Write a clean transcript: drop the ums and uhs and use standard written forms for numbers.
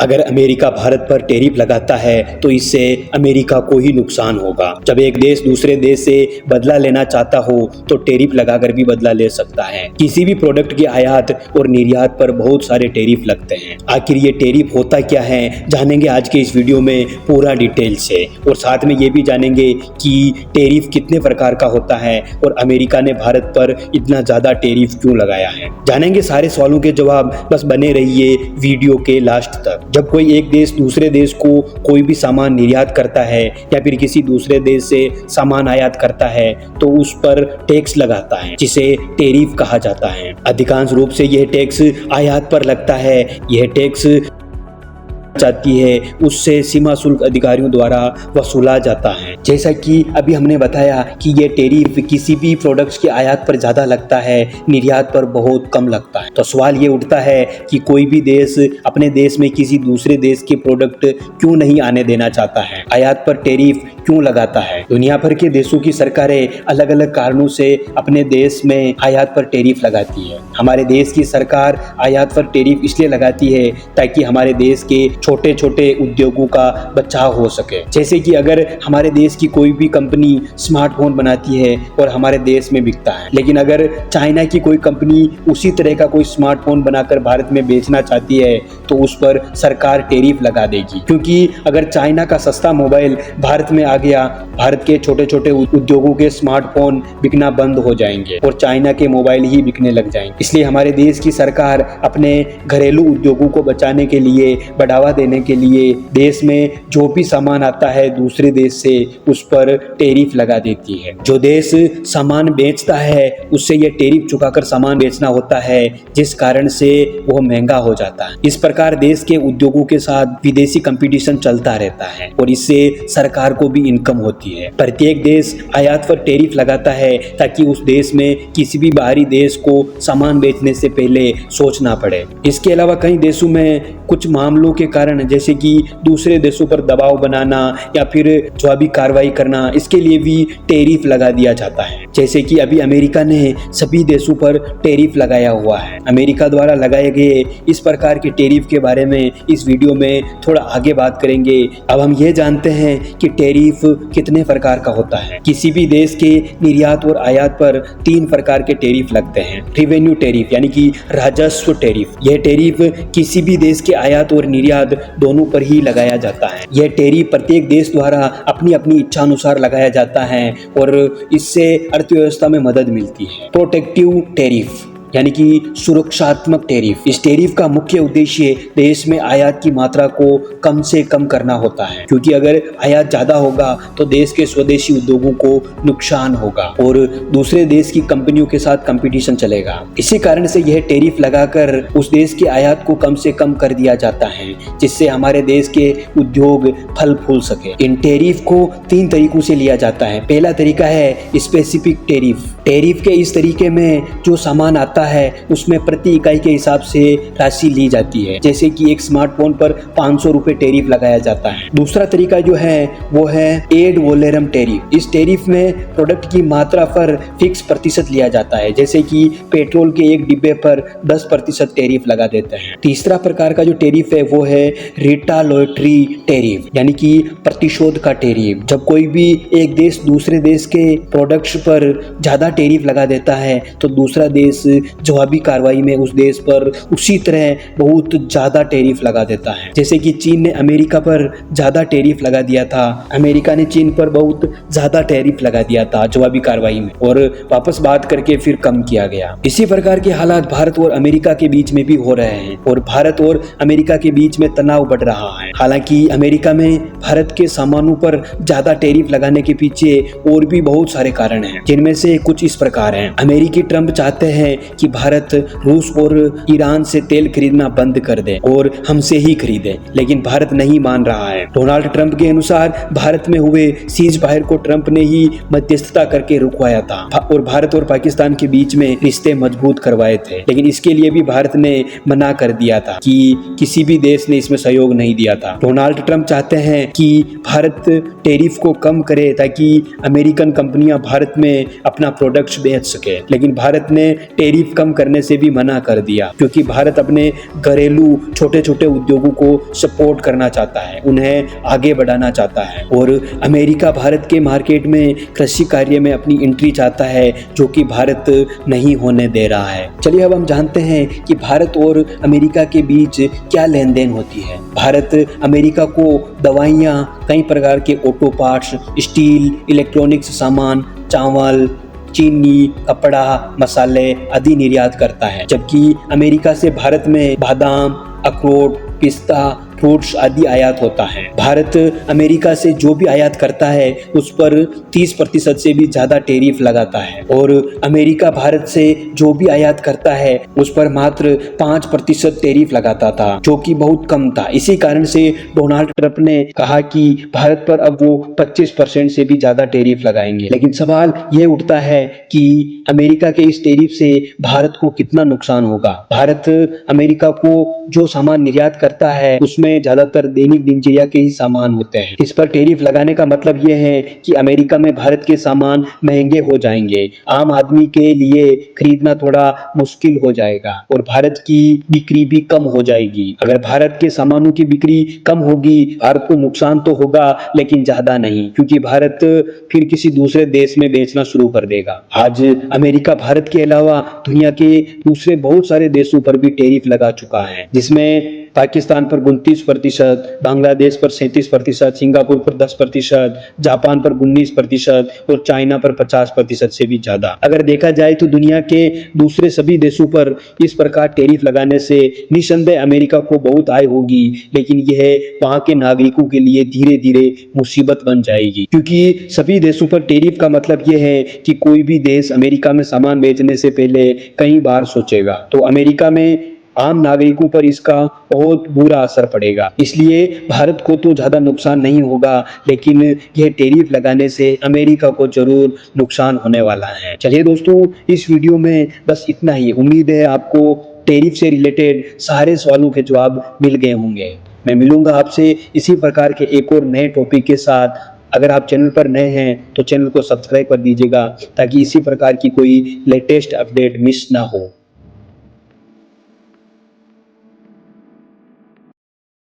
अगर अमेरिका भारत पर टैरिफ लगाता है तो इससे अमेरिका को ही नुकसान होगा। जब एक देश दूसरे देश से बदला लेना चाहता हो तो टैरिफ लगाकर भी बदला ले सकता है। किसी भी प्रोडक्ट की आयात और निर्यात पर बहुत सारे टैरिफ लगते हैं। आखिर ये टैरिफ होता क्या है, जानेंगे आज के इस वीडियो में पूरा डिटेल से, और साथ में ये भी जानेंगे कि टैरिफ कितने प्रकार का होता है और अमेरिका ने भारत पर इतना ज़्यादा टैरिफ क्यों लगाया है। जानेंगे सारे सवालों के जवाब, बस बने रहिए वीडियो के लास्ट तक। जब कोई एक देश दूसरे देश को कोई भी सामान निर्यात करता है या फिर किसी दूसरे देश से सामान आयात करता है तो उस पर टैक्स लगाता है, जिसे टैरिफ कहा जाता है। अधिकांश रूप से यह टैक्स आयात पर लगता है। यह टैक्स जाती है उससे सीमा शुल्क अधिकारियों द्वारा वसूला जाता है। जैसा कि अभी हमने बताया कि ये टैरिफ किसी भी प्रोडक्ट्स की आयात पर ज़्यादा लगता है, निर्यात पर बहुत कम लगता है। तो सवाल ये उठता है कि कोई भी देश अपने देश में किसी दूसरे देश के प्रोडक्ट क्यों नहीं आने देना चाहता है, आयात पर टैरिफ क्यों लगाता है। दुनिया भर के देशों की सरकारें अलग अलग कारणों से अपने देश में आयात पर टैरिफ लगाती है। हमारे देश की सरकार आयात पर टैरिफ इसलिए लगाती है ताकि हमारे देश के छोटे छोटे उद्योगों का बचाव हो सके। जैसे कि अगर हमारे देश की कोई भी कंपनी स्मार्टफोन बनाती है और हमारे देश में बिकता है, लेकिन अगर चाइना की कोई कंपनी उसी तरह का कोई स्मार्टफोन बनाकर भारत में बेचना चाहती है तो उस पर सरकार टैरिफ लगा देगी। क्योंकि अगर चाइना का सस्ता मोबाइल भारत में आ गया, भारत के छोटे छोटे उद्योगों के स्मार्टफोन बिकना बंद हो जाएंगे और चाइना के मोबाइल ही बिकने लग जाएंगे। इसलिए हमारे देश की सरकार अपने घरेलू उद्योगों को बचाने के लिए, बढ़ावा देने के लिए देश में जो भी सामान आता है दूसरे देश से उस पर टैरिफ लगा देती है। जो देश सामान बेचता है उससे ये टैरिफ चुकाकर सामान बेचना होता है, जिस कारण से वो महंगा हो जाता है। इस प्रकार देश के उद्योगों के साथ विदेशी कंपटीशन चलता रहता है और इससे सरकार को भी इनकम होती है। प्रत्येक देश आयात पर टैरिफ लगाता है ताकि उस देश में किसी भी बाहरी देश को सामान बेचने से पहले सोचना पड़े। इसके अलावा कई देशों में कुछ मामलों के कारण, जैसे कि दूसरे देशों पर दबाव बनाना या फिर जवाबी कार्रवाई करना, इसके लिए भी टैरिफ लगा दिया जाता है। जैसे कि अभी अमेरिका ने सभी देशों पर टैरिफ लगाया हुआ है। अमेरिका द्वारा लगाए गए इस प्रकार के टैरिफ के बारे में इस वीडियो में थोड़ा आगे बात करेंगे। अब हम ये जानते हैं कि टैरिफ कितने प्रकार का होता है। किसी भी देश के निर्यात और आयात पर 3 प्रकार के टैरिफ लगते हैं। रेवेन्यू टैरिफ यानी कि राजस्व टैरिफ, यह टैरिफ किसी भी देश के आयात और निर्यात दोनों पर ही लगाया जाता है। यह टैरिफ प्रत्येक देश द्वारा अपनी अपनी इच्छा अनुसार लगाया जाता है और इससे अर्थव्यवस्था में मदद मिलती है। प्रोटेक्टिव टैरिफ यानी कि सुरक्षात्मक टैरिफ, इस टैरिफ का मुख्य उद्देश्य देश में आयात की मात्रा को कम से कम करना होता है, क्योंकि अगर आयात ज्यादा होगा तो देश के स्वदेशी उद्योगों को नुकसान होगा और दूसरे देश की कंपनियों के साथ कंपटीशन चलेगा। इसी कारण से यह टैरिफ लगाकर उस देश की आयात को कम से कम कर दिया जाता है, जिससे हमारे देश के उद्योग फल फूल सके। इन टैरिफ को 3 तरीकों से लिया जाता है। पहला तरीका है स्पेसिफिक टैरिफ। टैरिफ के इस तरीके में जो सामान आता है उसमें प्रति इकाई के हिसाब से राशि ली जाती है। जैसे कि एक स्मार्टफोन पर 500 रुपए टैरिफ लगाया जाता है। दूसरा तरीका जो है वो है एड वोलेरम टैरिफ। इस टैरिफ में प्रोडक्ट की मात्रा पर फिक्स प्रतिशत लिया जाता है, जैसे कि पेट्रोल के एक डिब्बे पर 10% टैरिफ लगा देते हैं। तीसरा प्रकार का जो टैरिफ है वो है रिटालिएटरी टैरिफ यानी कि प्रतिशोध का टैरिफ। जब कोई भी एक देश दूसरे देश के प्रोडक्ट्स पर ज्यादा टैरिफ लगा देता है तो दूसरा देश जवाबी कार्रवाई में उस देश पर उसी तरह बहुत ज्यादा टैरिफ लगा देता है। जैसे कि चीन ने अमेरिका पर ज्यादा टैरिफ लगा दिया था, अमेरिका ने चीन पर बहुत ज्यादा टैरिफ लगा दिया था जवाबी कार्रवाई में, और वापस बात करके फिर कम किया गया। इसी प्रकार के हालात भारत और अमेरिका के बीच में भी हो रहे हैं और भारत और अमेरिका के बीच में तनाव बढ़ रहा है। हालांकि अमेरिका में भारत के सामानों पर ज्यादा टैरिफ लगाने के पीछे और भी बहुत सारे कारण हैं, जिनमें से कुछ इस प्रकार हैं। अमेरिकी ट्रंप चाहते हैं कि भारत रूस और ईरान से तेल खरीदना बंद कर दे और हमसे ही खरीदे, लेकिन भारत नहीं मान रहा है। डोनाल्ड ट्रंप के अनुसार भारत में हुए सीज फायर को ट्रंप ने ही मध्यस्थता करके रुकवाया था और भारत और पाकिस्तान के बीच में रिश्ते मजबूत करवाए थे, लेकिन इसके लिए भी भारत ने मना कर दिया था कि किसी भी देश ने इसमें सहयोग नहीं दिया था। डोनाल्ड ट्रंप चाहते हैं कि भारत टैरिफ को कम करे ताकि अमेरिकन कंपनियां भारत में अपना प्रोडक्ट्स बेच सके, लेकिन भारत ने टैरिफ टैरिफ कम करने से भी मना कर दिया, क्योंकि भारत अपने घरेलू छोटे छोटे उद्योगों को सपोर्ट करना चाहता है, उन्हें आगे बढ़ाना चाहता है। और अमेरिका भारत के मार्केट में कृषि कार्य में अपनी एंट्री चाहता है, जो कि भारत नहीं होने दे रहा है। चलिए अब हम जानते हैं कि भारत और अमेरिका के बीच क्या लेन देन होती है। भारत अमेरिका को दवाइयाँ, कई प्रकार के ऑटो पार्ट्स, स्टील, इलेक्ट्रॉनिक्स सामान, चावल, चीनी, कपड़ा, मसाले आदि निर्यात करता है, जबकि अमेरिका से भारत में बादाम, अखरोट, पिस्ता, फ्रूट्स आदि आयात होता है। भारत अमेरिका से जो भी आयात करता है उस पर 30% से भी ज़्यादा टैरिफ लगाता है, और अमेरिका भारत से जो भी आयात करता है उस पर मात्र 5% टैरिफ लगाता था, जो कि बहुत कम था। इसी कारण से डोनाल्ड ट्रंप ने कहा कि भारत पर अब वो 25% से भी ज़्यादा टैरिफ लगाएंगे। लेकिन सवाल ये उठता है कि अमेरिका के इस टैरिफ से भारत को कितना नुकसान होगा। भारत अमेरिका को जो सामान निर्यात करता है उसमें ज्यादातर दैनिक दिनचर्या के ही सामान होते हैं। इस पर टैरिफ लगाने का मतलब यह है कि अमेरिका में भारत के सामान महंगे हो जाएंगे, आम आदमी के लिए खरीदना थोड़ा मुश्किल हो जाएगा और भारत की बिक्री भी कम हो जाएगी। अगर भारत के सामानों की बिक्री कम होगी, भारत को नुकसान तो होगा लेकिन ज्यादा नहीं, क्योंकि भारत फिर किसी दूसरे देश में बेचना शुरू कर देगा। आज अमेरिका भारत के अलावा दुनिया के दूसरे बहुत सारे देशों पर भी टैरिफ लगा चुका है, जिसमें पाकिस्तान पर 29%, बांग्लादेश पर 37%, सिंगापुर पर 10%, जापान पर 19% और चाइना पर 50% से भी ज्यादा। अगर देखा जाए तो दुनिया के दूसरे सभी देशों पर इस प्रकार टैरिफ लगाने से निसंदेह अमेरिका को बहुत आय होगी, लेकिन यह वहां के नागरिकों के लिए धीरे धीरे मुसीबत बन जाएगी, क्योंकि सभी देशों पर टैरिफ का मतलब यह है कि कोई भी देश अमेरिका में सामान बेचने से पहले कई बार सोचेगा। तो अमेरिका में आम नागरिकों पर इसका बहुत बुरा असर पड़ेगा। इसलिए भारत को तो ज्यादा नुकसान नहीं होगा, लेकिन यह टैरिफ लगाने से अमेरिका को जरूर नुकसान होने वाला है। चलिए दोस्तों, इस वीडियो में बस इतना ही। उम्मीद है आपको टैरिफ से रिलेटेड सारे सवालों के जवाब मिल गए होंगे। मैं मिलूंगा आपसे इसी प्रकार के एक और नए टॉपिक के साथ। अगर आप चैनल पर नए हैं तो चैनल को सब्सक्राइब कर दीजिएगा, ताकि इसी प्रकार की कोई लेटेस्ट अपडेट मिस ना हो।